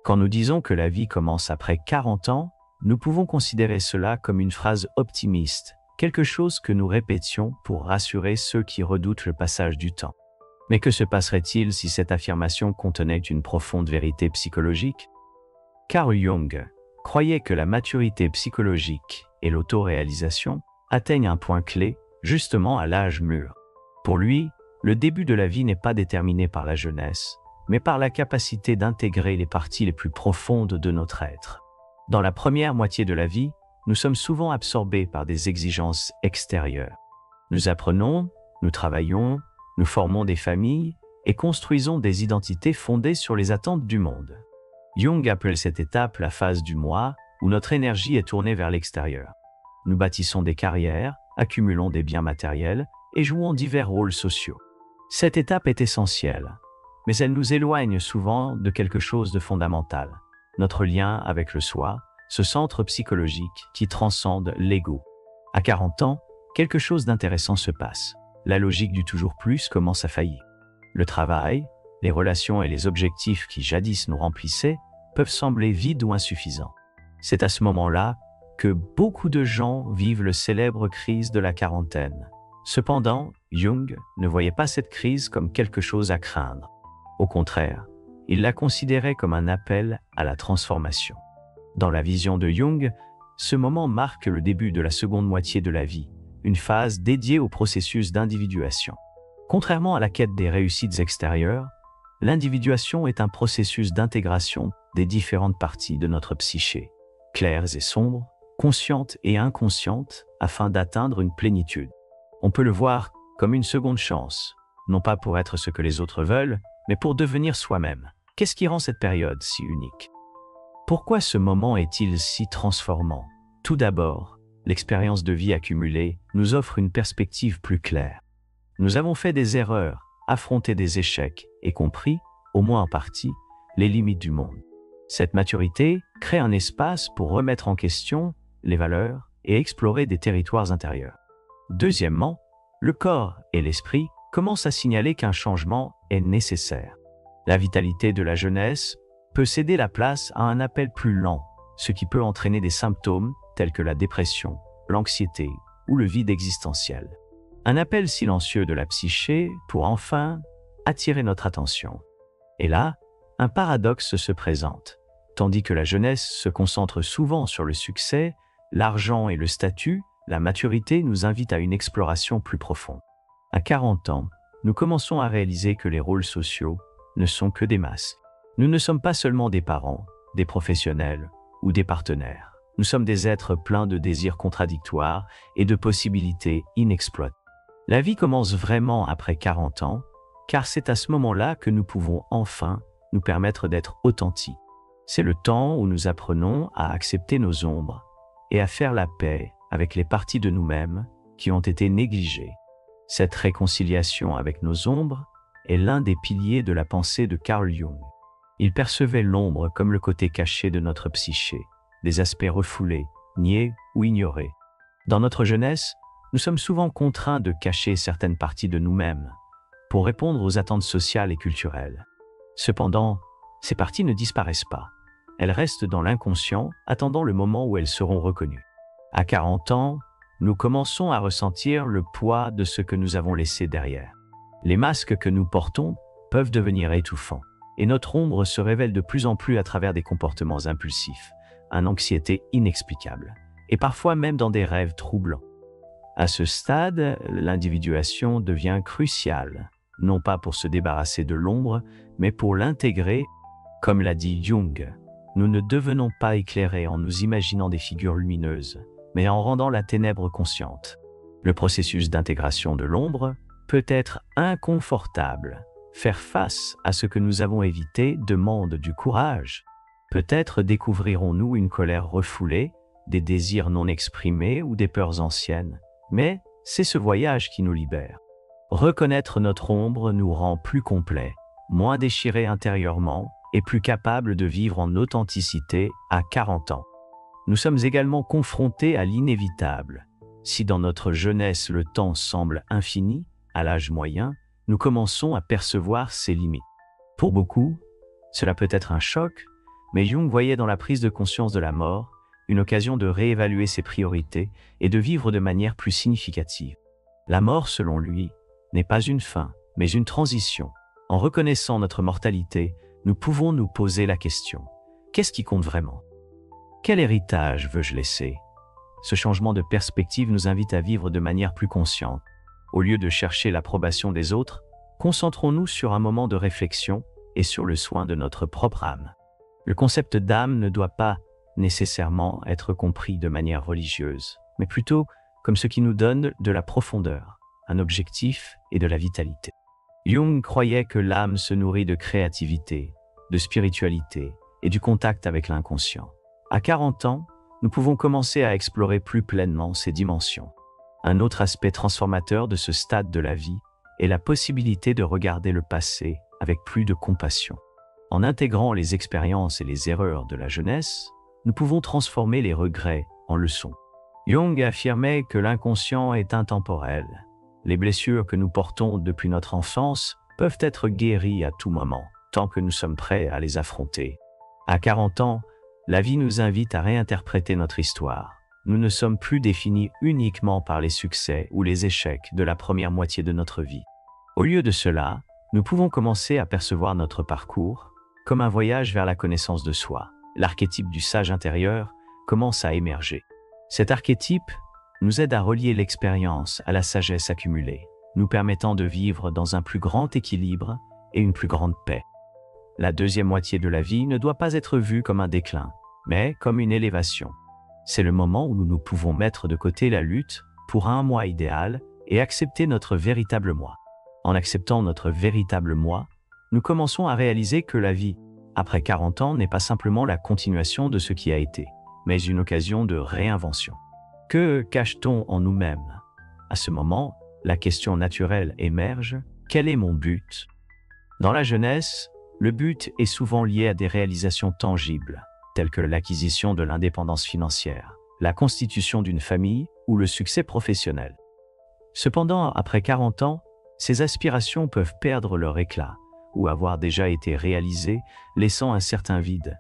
Quand nous disons que la vie commence après 40 ans, nous pouvons considérer cela comme une phrase optimiste, quelque chose que nous répétions pour rassurer ceux qui redoutent le passage du temps. Mais que se passerait-il si cette affirmation contenait une profonde vérité psychologique? Carl Jung croyait que la maturité psychologique et l'autoréalisation atteignent un point clé, justement à l'âge mûr. Pour lui, le début de la vie n'est pas déterminé par la jeunesse, mais par la capacité d'intégrer les parties les plus profondes de notre être. Dans la première moitié de la vie, nous sommes souvent absorbés par des exigences extérieures. Nous apprenons, nous travaillons, nous formons des familles et construisons des identités fondées sur les attentes du monde. Jung appelle cette étape la phase du moi, où notre énergie est tournée vers l'extérieur. Nous bâtissons des carrières, accumulons des biens matériels et jouons divers rôles sociaux. Cette étape est essentielle, mais elle nous éloigne souvent de quelque chose de fondamental, notre lien avec le soi, ce centre psychologique qui transcende l'ego. À 40 ans, quelque chose d'intéressant se passe. La logique du toujours plus commence à faillir. Le travail, les relations et les objectifs qui jadis nous remplissaient peuvent sembler vides ou insuffisants. C'est à ce moment-là que beaucoup de gens vivent le célèbre crise de la quarantaine. Cependant, Jung ne voyait pas cette crise comme quelque chose à craindre. Au contraire, il la considérait comme un appel à la transformation. Dans la vision de Jung, ce moment marque le début de la seconde moitié de la vie, une phase dédiée au processus d'individuation. Contrairement à la quête des réussites extérieures, l'individuation est un processus d'intégration des différentes parties de notre psyché, claires et sombres, conscientes et inconscientes, afin d'atteindre une plénitude. On peut le voir comme une seconde chance, non pas pour être ce que les autres veulent, mais pour devenir soi-même. Qu'est-ce qui rend cette période si unique? Pourquoi ce moment est-il si transformant? Tout d'abord, l'expérience de vie accumulée nous offre une perspective plus claire. Nous avons fait des erreurs, affronté des échecs et compris, au moins en partie, les limites du monde. Cette maturité crée un espace pour remettre en question les valeurs et explorer des territoires intérieurs. Deuxièmement, le corps et l'esprit commencent à signaler qu'un changement est nécessaire. La vitalité de la jeunesse peut céder la place à un appel plus lent, ce qui peut entraîner des symptômes tels que la dépression, l'anxiété ou le vide existentiel. Un appel silencieux de la psyché pour enfin attirer notre attention. Et là, un paradoxe se présente. Tandis que la jeunesse se concentre souvent sur le succès, l'argent et le statut, la maturité nous invite à une exploration plus profonde. À 40 ans, nous commençons à réaliser que les rôles sociaux ne sont que des masques. Nous ne sommes pas seulement des parents, des professionnels ou des partenaires. Nous sommes des êtres pleins de désirs contradictoires et de possibilités inexploitées. La vie commence vraiment après 40 ans, car c'est à ce moment-là que nous pouvons enfin nous permettre d'être authentiques. C'est le temps où nous apprenons à accepter nos ombres et à faire la paix avec les parties de nous-mêmes qui ont été négligées. Cette réconciliation avec nos ombres est l'un des piliers de la pensée de Carl Jung. Il percevait l'ombre comme le côté caché de notre psyché, des aspects refoulés, niés ou ignorés. Dans notre jeunesse, nous sommes souvent contraints de cacher certaines parties de nous-mêmes pour répondre aux attentes sociales et culturelles. Cependant, ces parties ne disparaissent pas. Elles restent dans l'inconscient, attendant le moment où elles seront reconnues. À 40 ans, nous commençons à ressentir le poids de ce que nous avons laissé derrière. Les masques que nous portons peuvent devenir étouffants, et notre ombre se révèle de plus en plus à travers des comportements impulsifs, une anxiété inexplicable, et parfois même dans des rêves troublants. À ce stade, l'individuation devient cruciale, non pas pour se débarrasser de l'ombre, mais pour l'intégrer. Comme l'a dit Jung, nous ne devenons pas éclairés en nous imaginant des figures lumineuses, mais en rendant la ténèbre consciente. Le processus d'intégration de l'ombre peut être inconfortable. Faire face à ce que nous avons évité demande du courage. Peut-être découvrirons-nous une colère refoulée, des désirs non exprimés ou des peurs anciennes, mais c'est ce voyage qui nous libère. Reconnaître notre ombre nous rend plus complets, moins déchirés intérieurement et plus capables de vivre en authenticité à 40 ans. Nous sommes également confrontés à l'inévitable. Si dans notre jeunesse le temps semble infini, à l'âge moyen, nous commençons à percevoir ses limites. Pour beaucoup, cela peut être un choc, Mais Jung voyait dans la prise de conscience de la mort une occasion de réévaluer ses priorités et de vivre de manière plus significative. La mort, selon lui, n'est pas une fin, mais une transition. En reconnaissant notre mortalité, nous pouvons nous poser la question: qu'est-ce qui compte vraiment? Quel héritage veux-je laisser? Ce changement de perspective nous invite à vivre de manière plus consciente. Au lieu de chercher l'approbation des autres, concentrons-nous sur un moment de réflexion et sur le soin de notre propre âme. Le concept d'âme ne doit pas nécessairement être compris de manière religieuse, mais plutôt comme ce qui nous donne de la profondeur, un objectif et de la vitalité. Jung croyait que l'âme se nourrit de créativité, de spiritualité et du contact avec l'inconscient. À 40 ans, nous pouvons commencer à explorer plus pleinement ces dimensions. Un autre aspect transformateur de ce stade de la vie est la possibilité de regarder le passé avec plus de compassion. En intégrant les expériences et les erreurs de la jeunesse, nous pouvons transformer les regrets en leçons. Jung affirmait que l'inconscient est intemporel. Les blessures que nous portons depuis notre enfance peuvent être guéries à tout moment, tant que nous sommes prêts à les affronter. À 40 ans, la vie nous invite à réinterpréter notre histoire. Nous ne sommes plus définis uniquement par les succès ou les échecs de la première moitié de notre vie. Au lieu de cela, nous pouvons commencer à percevoir notre parcours comme un voyage vers la connaissance de soi. L'archétype du sage intérieur commence à émerger. Cet archétype nous aide à relier l'expérience à la sagesse accumulée, nous permettant de vivre dans un plus grand équilibre et une plus grande paix. La deuxième moitié de la vie ne doit pas être vue comme un déclin, mais comme une élévation. C'est le moment où nous pouvons mettre de côté la lutte pour un moi idéal et accepter notre véritable moi. En acceptant notre véritable moi, nous commençons à réaliser que la vie, après 40 ans, n'est pas simplement la continuation de ce qui a été, mais une occasion de réinvention. Que cache-t-on en nous-mêmes? À ce moment, la question naturelle émerge: quel est mon but? Dans la jeunesse, le but est souvent lié à des réalisations tangibles, telles que l'acquisition de l'indépendance financière, la constitution d'une famille ou le succès professionnel. Cependant, après 40 ans, ces aspirations peuvent perdre leur éclat ou avoir déjà été réalisées, laissant un certain vide.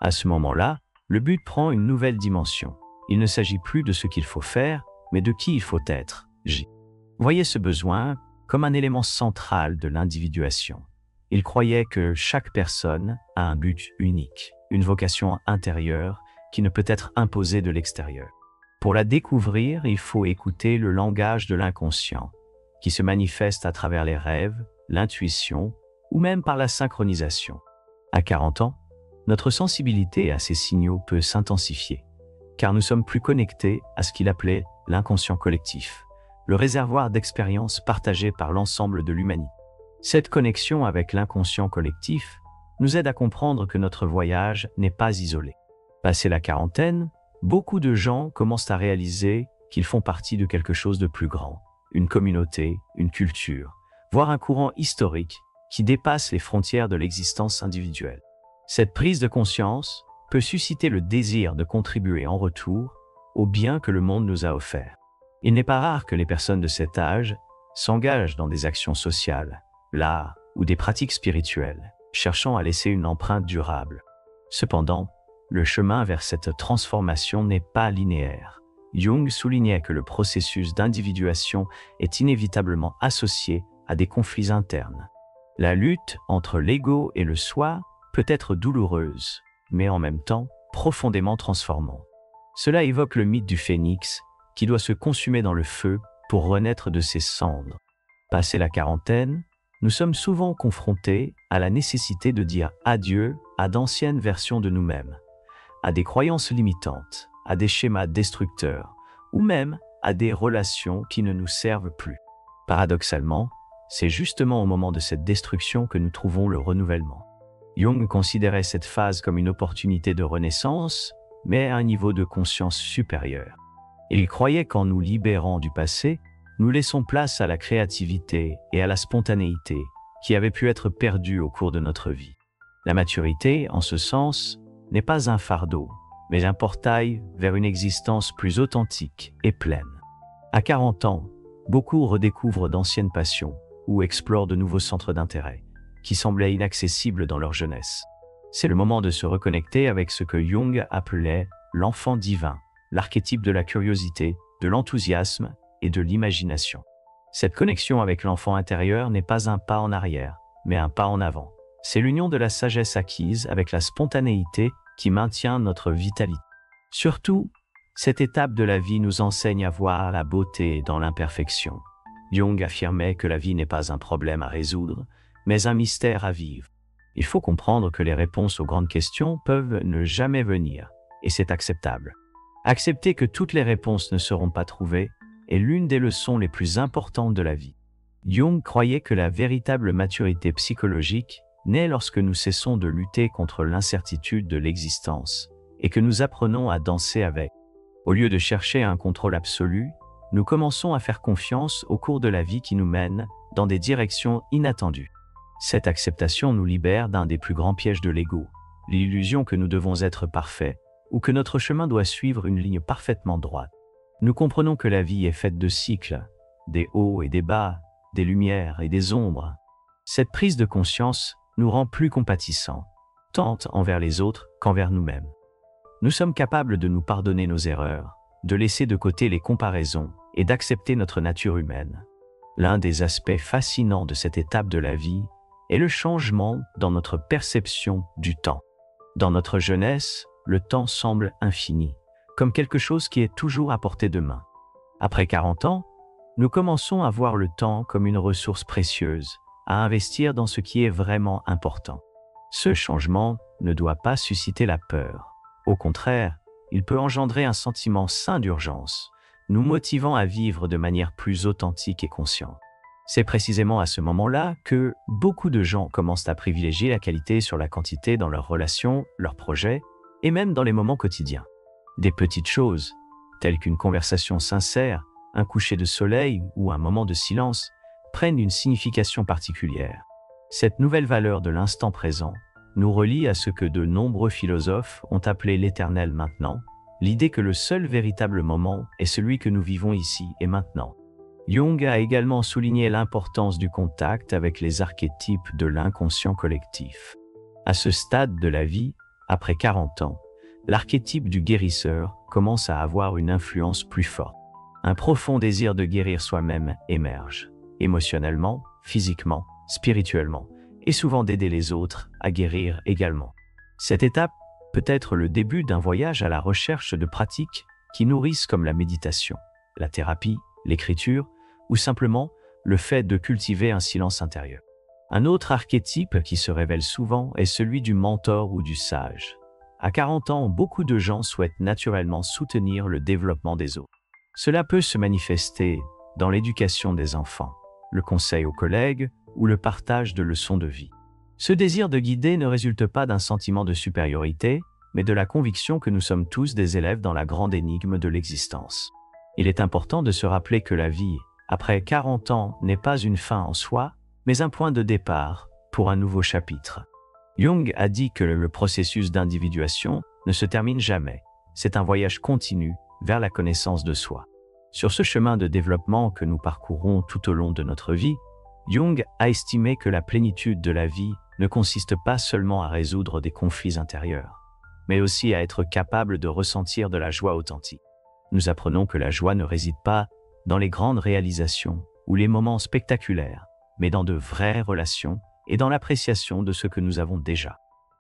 À ce moment-là, le but prend une nouvelle dimension. Il ne s'agit plus de ce qu'il faut faire, mais de qui il faut être. Voyez ce besoin comme un élément central de l'individuation. Il croyait que chaque personne a un but unique, une vocation intérieure qui ne peut être imposée de l'extérieur. Pour la découvrir, il faut écouter le langage de l'inconscient, qui se manifeste à travers les rêves, l'intuition ou même par la synchronisation. À 40 ans, notre sensibilité à ces signaux peut s'intensifier, car nous sommes plus connectés à ce qu'il appelait l'inconscient collectif, le réservoir d'expériences partagées par l'ensemble de l'humanité. Cette connexion avec l'inconscient collectif nous aide à comprendre que notre voyage n'est pas isolé. Passé la quarantaine, beaucoup de gens commencent à réaliser qu'ils font partie de quelque chose de plus grand, une communauté, une culture, voire un courant historique qui dépasse les frontières de l'existence individuelle. Cette prise de conscience peut susciter le désir de contribuer en retour au bien que le monde nous a offert. Il n'est pas rare que les personnes de cet âge s'engagent dans des actions sociales, l'art ou des pratiques spirituelles, cherchant à laisser une empreinte durable. Cependant, le chemin vers cette transformation n'est pas linéaire. Jung soulignait que le processus d'individuation est inévitablement associé à des conflits internes. La lutte entre l'ego et le soi peut être douloureuse, mais en même temps profondément transformante. Cela évoque le mythe du phénix qui doit se consumer dans le feu pour renaître de ses cendres. Passé la quarantaine, nous sommes souvent confrontés à la nécessité de dire adieu à d'anciennes versions de nous-mêmes, à des croyances limitantes, à des schémas destructeurs, ou même à des relations qui ne nous servent plus. Paradoxalement, c'est justement au moment de cette destruction que nous trouvons le renouvellement. Jung considérait cette phase comme une opportunité de renaissance, mais à un niveau de conscience supérieur. Il croyait qu'en nous libérant du passé, nous laissons place à la créativité et à la spontanéité qui avaient pu être perdues au cours de notre vie. La maturité, en ce sens, n'est pas un fardeau, mais un portail vers une existence plus authentique et pleine. À 40 ans, beaucoup redécouvrent d'anciennes passions ou explorent de nouveaux centres d'intérêt qui semblaient inaccessibles dans leur jeunesse. C'est le moment de se reconnecter avec ce que Jung appelait l'enfant divin, l'archétype de la curiosité, de l'enthousiasme et de l'imagination. Cette connexion avec l'enfant intérieur n'est pas un pas en arrière, mais un pas en avant. C'est l'union de la sagesse acquise avec la spontanéité qui maintient notre vitalité. Surtout, cette étape de la vie nous enseigne à voir la beauté dans l'imperfection. Jung affirmait que la vie n'est pas un problème à résoudre, mais un mystère à vivre. Il faut comprendre que les réponses aux grandes questions peuvent ne jamais venir, et c'est acceptable. Accepter que toutes les réponses ne seront pas trouvées est l'une des leçons les plus importantes de la vie. Jung croyait que la véritable maturité psychologique naît lorsque nous cessons de lutter contre l'incertitude de l'existence et que nous apprenons à danser avec. Au lieu de chercher un contrôle absolu, nous commençons à faire confiance au cours de la vie qui nous mène dans des directions inattendues. Cette acceptation nous libère d'un des plus grands pièges de l'ego, l'illusion que nous devons être parfaits ou que notre chemin doit suivre une ligne parfaitement droite. Nous comprenons que la vie est faite de cycles, des hauts et des bas, des lumières et des ombres. Cette prise de conscience nous rend plus compatissants, tant envers les autres qu'envers nous-mêmes. Nous sommes capables de nous pardonner nos erreurs, de laisser de côté les comparaisons et d'accepter notre nature humaine. L'un des aspects fascinants de cette étape de la vie est le changement dans notre perception du temps. Dans notre jeunesse, le temps semble infini, comme quelque chose qui est toujours à portée de main. Après 40 ans, nous commençons à voir le temps comme une ressource précieuse, à investir dans ce qui est vraiment important. Ce changement ne doit pas susciter la peur. Au contraire, il peut engendrer un sentiment sain d'urgence, nous motivant à vivre de manière plus authentique et consciente. C'est précisément à ce moment-là que beaucoup de gens commencent à privilégier la qualité sur la quantité dans leurs relations, leurs projets, et même dans les moments quotidiens. Des petites choses, telles qu'une conversation sincère, un coucher de soleil ou un moment de silence, prennent une signification particulière. Cette nouvelle valeur de l'instant présent nous relie à ce que de nombreux philosophes ont appelé l'éternel maintenant, l'idée que le seul véritable moment est celui que nous vivons ici et maintenant. Jung a également souligné l'importance du contact avec les archétypes de l'inconscient collectif. À ce stade de la vie, après 40 ans, l'archétype du guérisseur commence à avoir une influence plus forte. Un profond désir de guérir soi-même émerge, émotionnellement, physiquement, spirituellement, et souvent d'aider les autres à guérir également. Cette étape peut être le début d'un voyage à la recherche de pratiques qui nourrissent comme la méditation, la thérapie, l'écriture, ou simplement le fait de cultiver un silence intérieur. Un autre archétype qui se révèle souvent est celui du mentor ou du sage. À 40 ans, beaucoup de gens souhaitent naturellement soutenir le développement des autres. Cela peut se manifester dans l'éducation des enfants, le conseil aux collègues ou le partage de leçons de vie. Ce désir de guider ne résulte pas d'un sentiment de supériorité, mais de la conviction que nous sommes tous des élèves dans la grande énigme de l'existence. Il est important de se rappeler que la vie, après 40 ans, n'est pas une fin en soi, mais un point de départ pour un nouveau chapitre. Jung a dit que le processus d'individuation ne se termine jamais. C'est un voyage continu vers la connaissance de soi. Sur ce chemin de développement que nous parcourons tout au long de notre vie, Jung a estimé que la plénitude de la vie ne consiste pas seulement à résoudre des conflits intérieurs, mais aussi à être capable de ressentir de la joie authentique. Nous apprenons que la joie ne réside pas dans les grandes réalisations ou les moments spectaculaires, mais dans de vraies relations et dans l'appréciation de ce que nous avons déjà.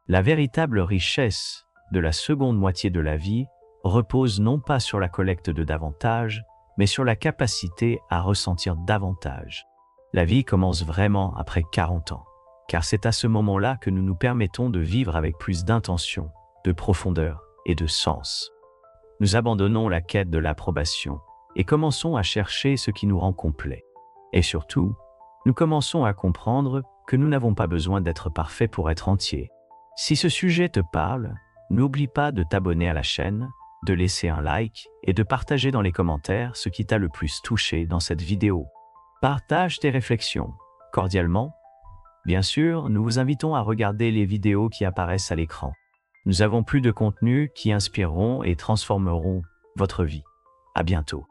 La véritable richesse de la seconde moitié de la vie repose non pas sur la collecte de davantage, mais sur la capacité à ressentir davantage. La vie commence vraiment après 40 ans, car c'est à ce moment-là que nous nous permettons de vivre avec plus d'intention, de profondeur et de sens. Nous abandonnons la quête de l'approbation et commençons à chercher ce qui nous rend complets. Et surtout, nous commençons à comprendre que nous n'avons pas besoin d'être parfaits pour être entiers. Si ce sujet te parle, n'oublie pas de t'abonner à la chaîne, de laisser un like et de partager dans les commentaires ce qui t'a le plus touché dans cette vidéo. Partage tes réflexions. Cordialement. Bien sûr, nous vous invitons à regarder les vidéos qui apparaissent à l'écran. Nous avons plus de contenus qui inspireront et transformeront votre vie. À bientôt.